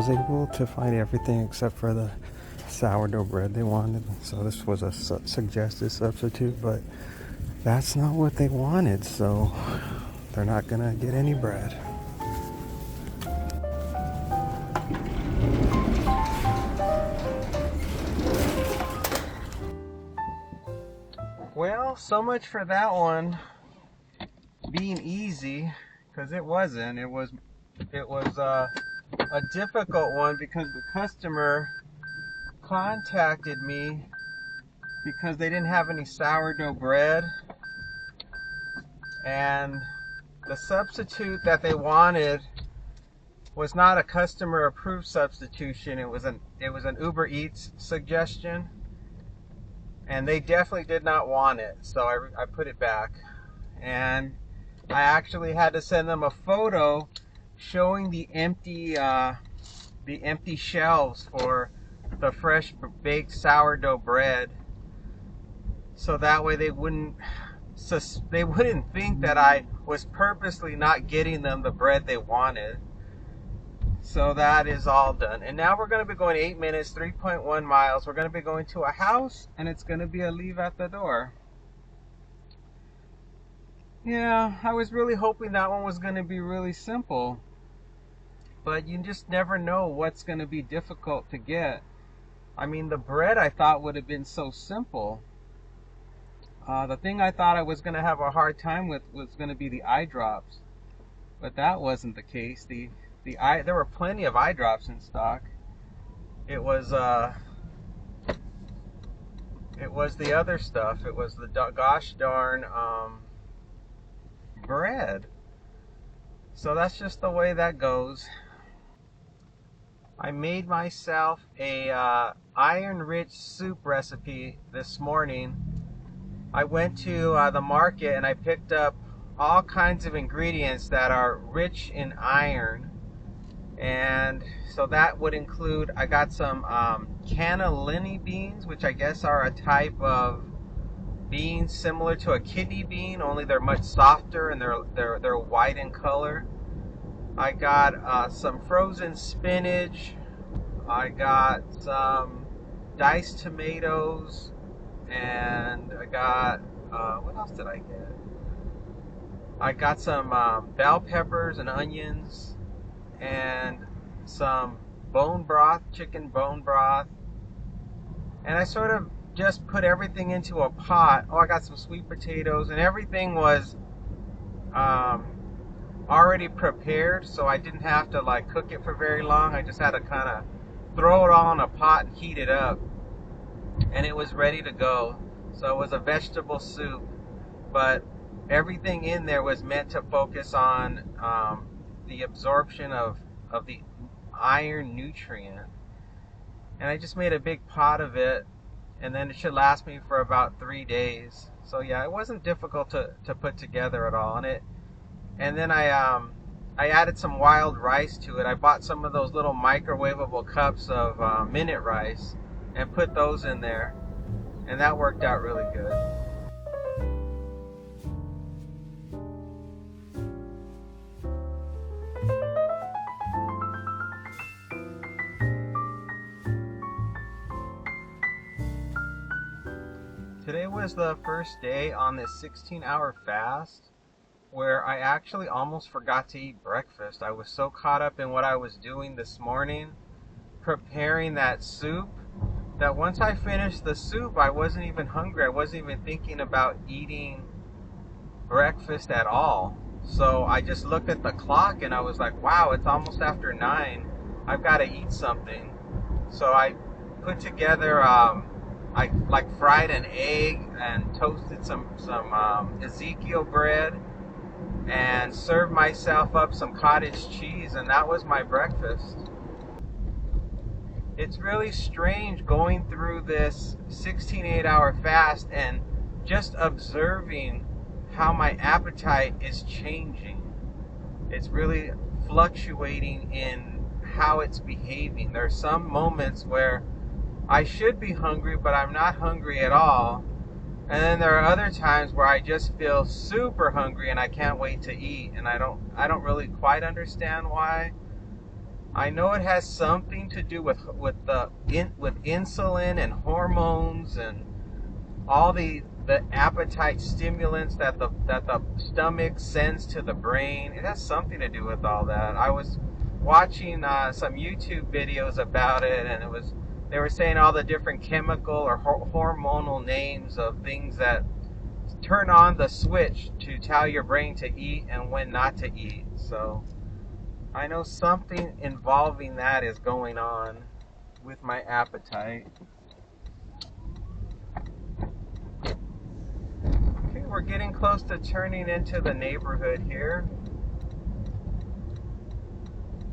was able to find everything except for the sourdough bread they wanted. So this was a suggested substitute, but that's not what they wanted, so they're not gonna get any bread. Well, so much for that one being easy, because it wasn't. It was a difficult one because the customer contacted me because they didn't have any sourdough bread, and the substitute that they wanted was not a customer approved substitution. It was an Uber Eats suggestion, and they definitely did not want it, so I put it back. And I actually had to send them a photo showing the empty shelves for the fresh baked sourdough bread, so that way they wouldn't think that I was purposely not getting them the bread they wanted. So that is all done. And now we're going to be going 8 minutes, 3.1 miles. We're going to be going to a house, and it's going to be a leave at the door. Yeah, I was really hoping that one was going to be really simple. But you just never know what's going to be difficult to get. I mean, the bread I thought would have been so simple. The thing I thought I was going to have a hard time with was going to be the eye drops. But that wasn't the case. There were plenty of eye drops in stock. It was the other stuff. It was the gosh darn bread. So that's just the way that goes. I made myself a iron-rich soup recipe this morning. I went to the market and I picked up all kinds of ingredients that are rich in iron. And so that would include, I got some cannellini beans, which I guess are a type of beans similar to a kidney bean, only they're much softer and they're white in color. I got some frozen spinach. I got some diced tomatoes, and I got what else did I get? I got some bell peppers and onions, and some bone broth, chicken bone broth. And I sort of just put everything into a pot. Oh, I got some sweet potatoes, and everything was already prepared, so I didn't have to like cook it for very long. I just had to kind of throw it all in a pot and heat it up, and it was ready to go. So it was a vegetable soup, but everything in there was meant to focus on the absorption of the iron nutrient. And I just made a big pot of it, and then it should last me for about 3 days. So yeah, it wasn't difficult to put together at all. And then I added some wild rice to it. I bought some of those little microwavable cups of minute rice and put those in there, and that worked out really good. Today was the first day on this 16-hour fast where I actually almost forgot to eat breakfast. I was so caught up in what I was doing this morning, preparing that soup, that once I finished the soup, I wasn't even hungry. I wasn't even thinking about eating breakfast at all. So I just looked at the clock and I was like, wow, it's almost after 9. I've got to eat something. So I put together, I like fried an egg and toasted some Ezekiel bread and served myself up some cottage cheese, and that was my breakfast. It's really strange going through this 16-8-hour fast and just observing how my appetite is changing. It's really fluctuating in how it's behaving. There are some moments where I should be hungry, but I'm not hungry at all. And then there are other times where I just feel super hungry and I can't wait to eat. And I don't really quite understand why. I know it has something to do with insulin and hormones and all the appetite stimulants that the stomach sends to the brain. It has something to do with all that. I was watching some YouTube videos about it, and they were saying all the different chemical or hormonal names of things that turn on the switch to tell your brain to eat and when not to eat. So I know something involving that is going on with my appetite. Okay, we're getting close to turning into the neighborhood here.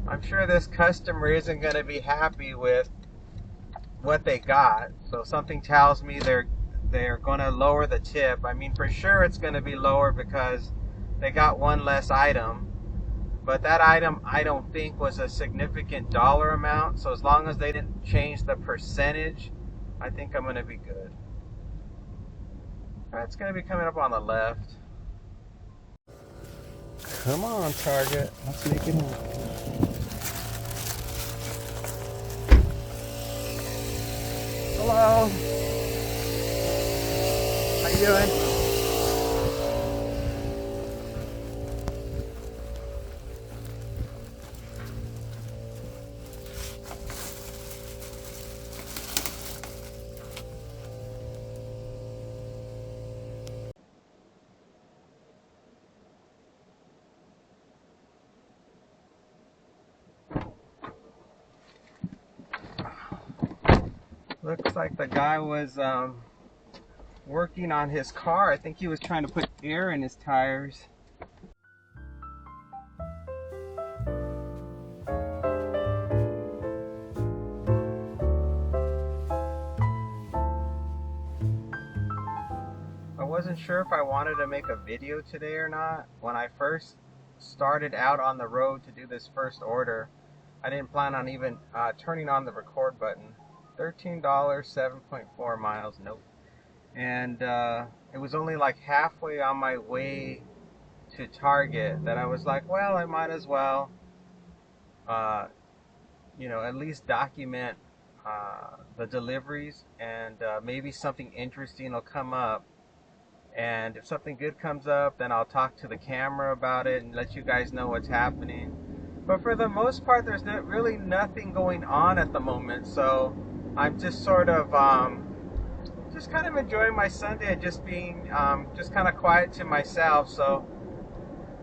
I'm sure this customer isn't going to be happy with what they got, so something tells me they're going to lower the tip. I mean, for sure it's going to be lower because they got one less item, but that item I don't think was a significant dollar amount, so as long as they didn't change the percentage, I think I'm going to be good. All right, it's going to be coming up on the left. Come on, Target, let's make it happen. Hello. How you doing? Looks like the guy was working on his car. I think he was trying to put air in his tires. I wasn't sure if I wanted to make a video today or not. When I first started out on the road to do this first order, I didn't plan on even turning on the record button. $13, 7.4 miles, nope. And it was only like halfway on my way to Target that I was like, well, I might as well, at least document the deliveries, and maybe something interesting will come up. And if something good comes up, then I'll talk to the camera about it and let you guys know what's happening. But for the most part, there's really nothing going on at the moment, so I'm just sort of just kind of enjoying my Sunday and just being just kind of quiet to myself. So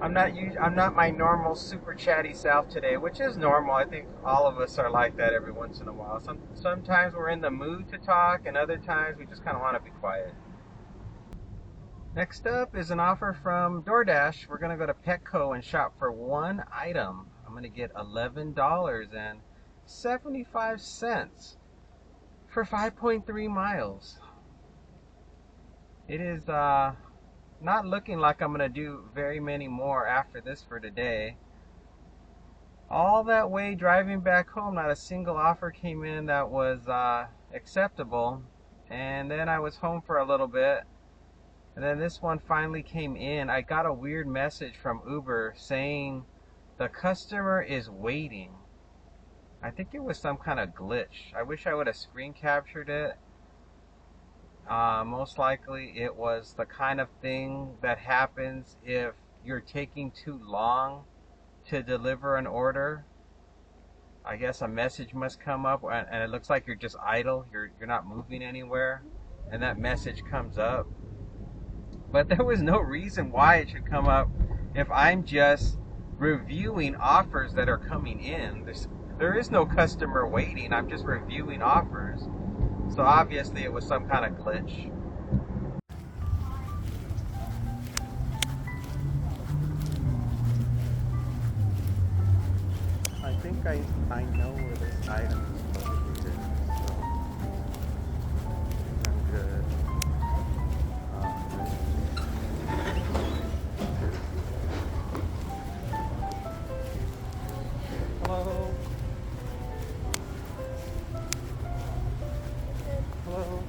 I'm not my normal super chatty self today, which is normal. I think all of us are like that every once in a while. Sometimes we're in the mood to talk, and other times we just kind of want to be quiet. Next up is an offer from DoorDash. We're gonna go to Petco and shop for one item. I'm gonna get $11.75 for 5.3 miles. It is not looking like I'm gonna do very many more after this for today. All that way driving back home, not a single offer came in that was acceptable. And then I was home for a little bit, and then this one finally came in. I got a weird message from Uber saying the customer is waiting. I think it was some kind of glitch. I wish I would have screen captured it. Most likely it was the kind of thing that happens if you're taking too long to deliver an order. I guess a message must come up, and it looks like you're just idle. You're not moving anywhere, and that message comes up. But there was no reason why it should come up if I'm just reviewing offers that are coming in. There is no customer waiting. I'm just reviewing offers. So obviously it was some kind of glitch. I think I know where this item is located. So I'm good. Hello. Hello.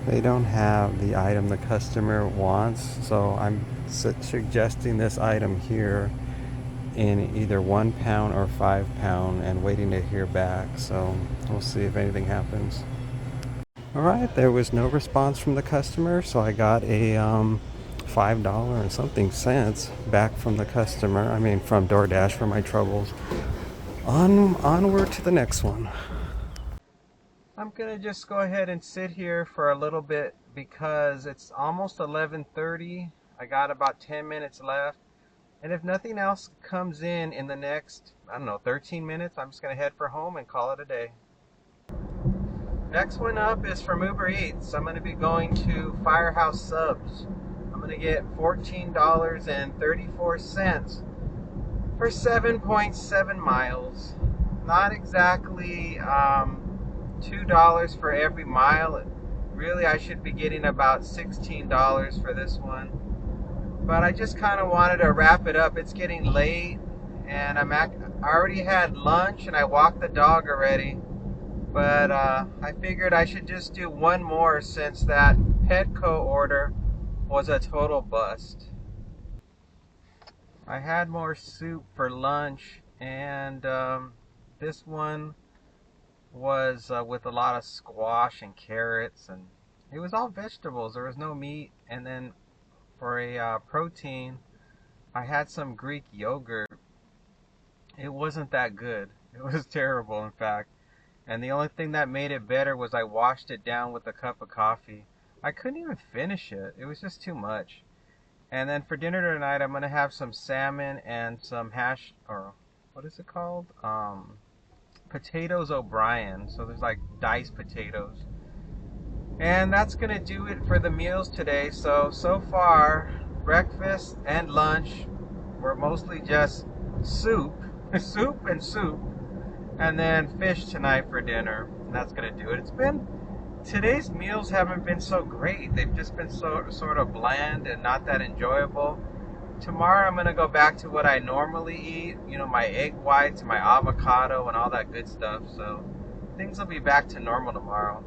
They don't have the item the customer wants, so I'm suggesting this item here. in either 1 pound or 5 pound and waiting to hear back. So we'll see if anything happens. All right, there was no response from the customer, so I got a $5 and something cents back from the customer. I mean, from DoorDash for my troubles. Onward to the next one. I'm gonna just go ahead and sit here for a little bit because it's almost 11:30. I got about 10 minutes left. And if nothing else comes in the next, I don't know, 13 minutes, I'm just gonna head for home and call it a day. Next one up is from Uber Eats. I'm gonna be going to Firehouse Subs. I'm gonna get $14.34 for 7.7 miles. Not exactly $2 for every mile. Really, I should be getting about $16 for this one. But I just kind of wanted to wrap it up. It's getting late, and I already had lunch, and I walked the dog already. But I figured I should just do one more since that Petco order was a total bust. I had more soup for lunch, and this one was with a lot of squash and carrots, and it was all vegetables. There was no meat. And then for a protein, I had some Greek yogurt. It wasn't that good. It was terrible, in fact. And the only thing that made it better was I washed it down with a cup of coffee. I couldn't even finish it. It was just too much. And then for dinner tonight, I'm going to have some salmon and some or what is it called? Potatoes O'Brien. So there's like diced potatoes. And that's going to do it for the meals today. So far, breakfast and lunch were mostly just soup, soup and soup, and then fish tonight for dinner. And that's going to do it. Today's meals haven't been so great. They've just been sort of bland and not that enjoyable. Tomorrow I'm going to go back to what I normally eat, my egg whites, my avocado, and all that good stuff. So things will be back to normal tomorrow.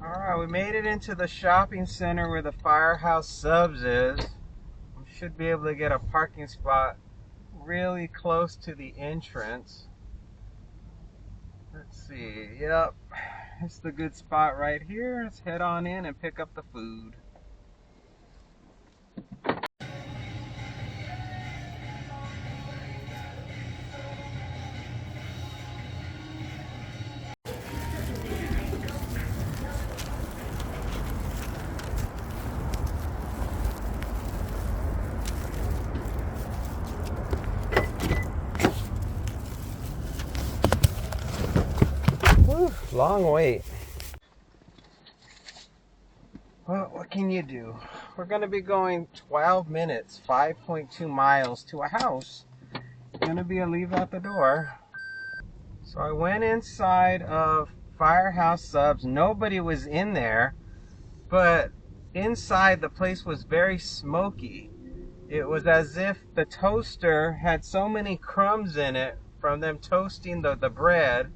Alright, we made it into the shopping center where the Firehouse Subs is. We should be able to get a parking spot really close to the entrance. Let's see, yep, it's the good spot right here. Let's head on in and pick up the food. Whew, long wait. Well, what can you do? We're going to be going 12 minutes, 5.2 miles to a house. Going to be a leave out the door. So I went inside of Firehouse Subs. Nobody was in there, but inside the place was very smoky. It was as if the toaster had so many crumbs in it from them toasting the bread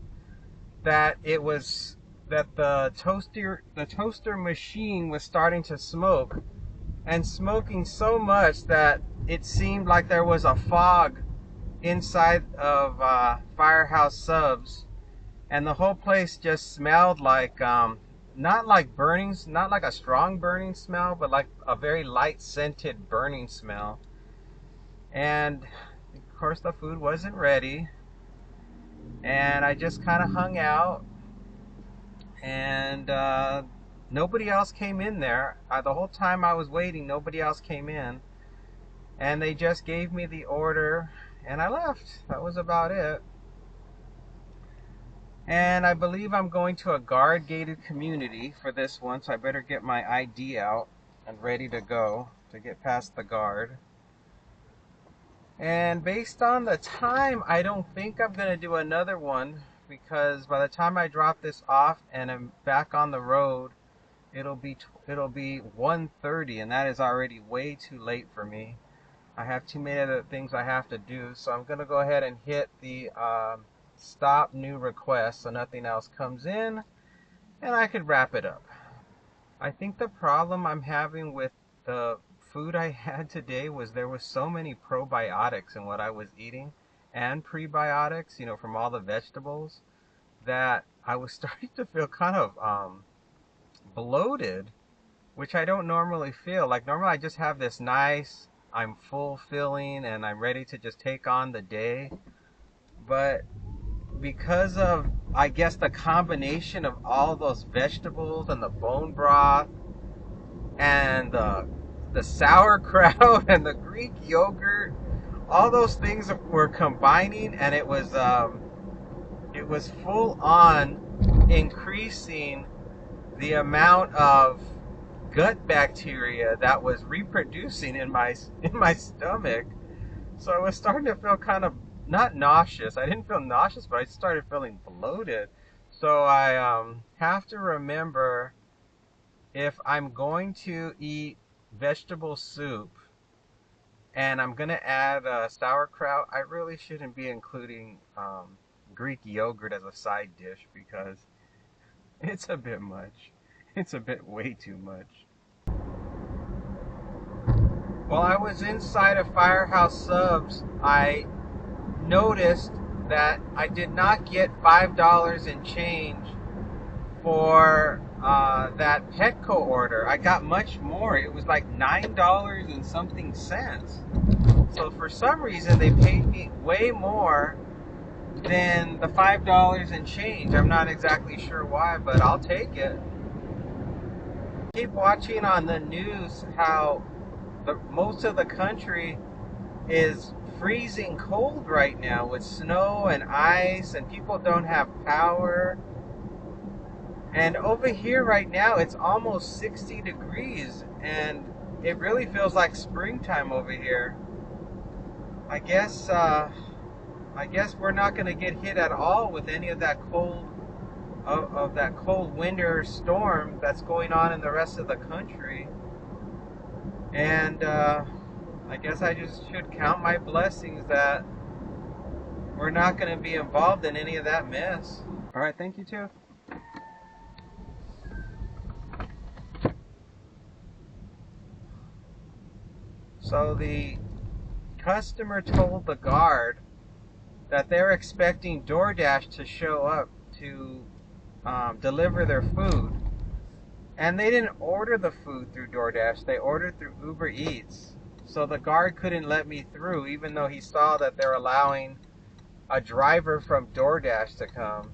that the toaster machine was starting to smoke, and smoking so much that it seemed like there was a fog inside of Firehouse Subs, and the whole place just smelled like not like burnings, not like a strong burning smell, but like a very light scented burning smell. And of course the food wasn't ready, and I just kind of hung out, and nobody else came in there. The whole time I was waiting, nobody else came in, and they just gave me the order and I left. That was about it. And I believe I'm going to a guard gated community for this one, so I better get my ID out and ready to go to get past the guard. And based on the time, I don't think I'm going to do another one, because by the time I drop this off and I'm back on the road, it'll be 1:30, and that is already way too late for me. I have too many other things I have to do, so I'm going to go ahead and hit the stop new request so nothing else comes in, and I could wrap it up. I think the problem I'm having with the food I had today there was so many probiotics in what I was eating and prebiotics, from all the vegetables, that I was starting to feel kind of bloated, which I don't normally feel. Like normally I just have this nice, I'm full feeling and I'm ready to just take on the day. But because of, I guess, the combination of all those vegetables and the bone broth and the sauerkraut and the Greek yogurt, all those things were combining, and it was full on increasing the amount of gut bacteria that was reproducing in my stomach. So I was starting to feel kind of not nauseous. I didn't feel nauseous, but I started feeling bloated. So I have to remember, if I'm going to eat vegetable soup and I'm going to add sauerkraut, I really shouldn't be including Greek yogurt as a side dish, because it's a bit much. It's a bit way too much. While I was inside of Firehouse Subs, I noticed that I did not get $5 in change for that Petco order. I got much more. It was like $9 and something cents. So for some reason they paid me way more than the $5 in change. I'm not exactly sure why, but I'll take it. Keep watching on the news how most of the country is freezing cold right now with snow and ice, and people don't have power. And over here right now it's almost 60 degrees, and it really feels like springtime over here. I guess we're not going to get hit at all with any of that cold of that cold winter storm that's going on in the rest of the country. And I guess I just should count my blessings that we're not going to be involved in any of that mess. All right, thank you too. So the customer told the guard that they're expecting DoorDash to show up to deliver their food. And they didn't order the food through DoorDash, they ordered through Uber Eats. So the guard couldn't let me through, even though he saw that they're allowing a driver from DoorDash to come.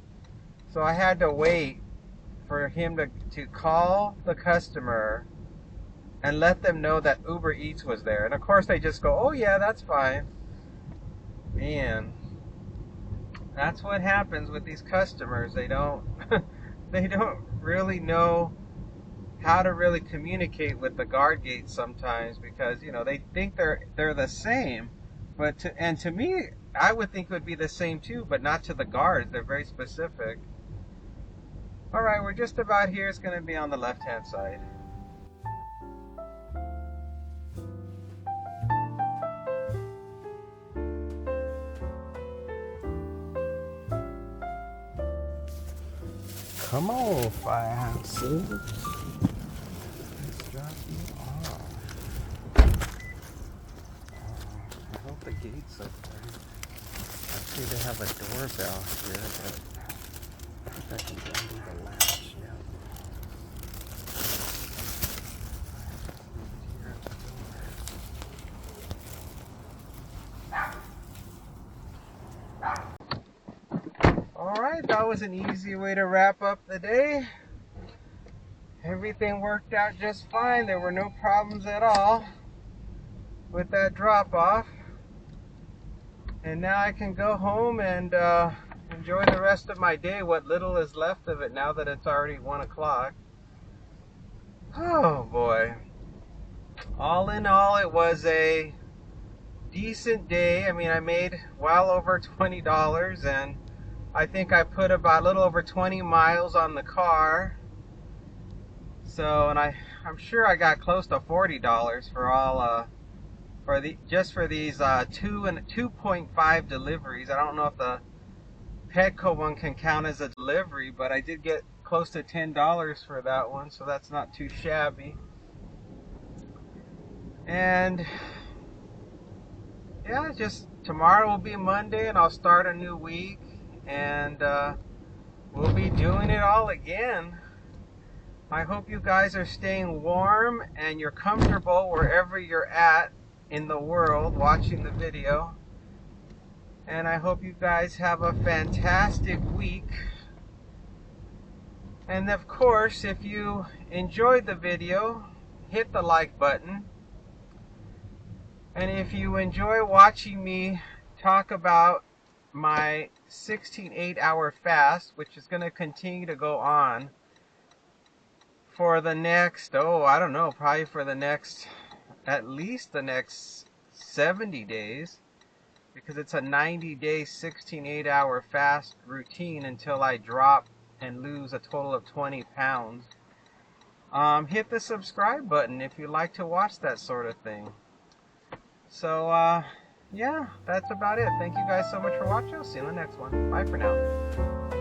So I had to wait for him to call the customer and let them know that Uber Eats was there. And of course they just go, oh yeah, that's fine. Man, that's what happens with these customers. They don't really know how to really communicate with the guard gates sometimes, because they think they're the same, but to me, I would think it would be the same too, but not to the guards. They're very specific. All right, we're just about here. It's going to be on the left-hand side. Come on, Firehouse Subs. Let's drop you off. I hope the gate's open. Actually, they have a doorbell here, but I think I can go into the lounge now. Alright, that was an easy way to wrap up the day. Everything worked out just fine. There were no problems at all with that drop-off. And now I can go home and enjoy the rest of my day, what little is left of it now that it's already 1 o'clock. Oh boy. All in all, it was a decent day. I mean, I made well over $20, and I think I put about a little over 20 miles on the car. So, and I'm sure I got close to $40 for all just for these 2.5 deliveries. I don't know if the Petco one can count as a delivery, but I did get close to $10 for that one, so that's not too shabby. And yeah, just tomorrow will be Monday and I'll start a new week, and we'll be doing it all again. I hope you guys are staying warm and you're comfortable wherever you're at in the world watching the video. And I hope you guys have a fantastic week. And of course, if you enjoyed the video, hit the like button. And if you enjoy watching me talk about my 16 8-hour fast, which is going to continue to go on for the next, I don't know, probably for the next, at least the next 70 days, because it's a 90-day 16 8-hour fast routine until I drop and lose a total of 20 pounds. Hit the subscribe button if you like to watch that sort of thing. So, yeah, that's about it. Thank you guys so much for watching. I'll see you in the next one. Bye for now.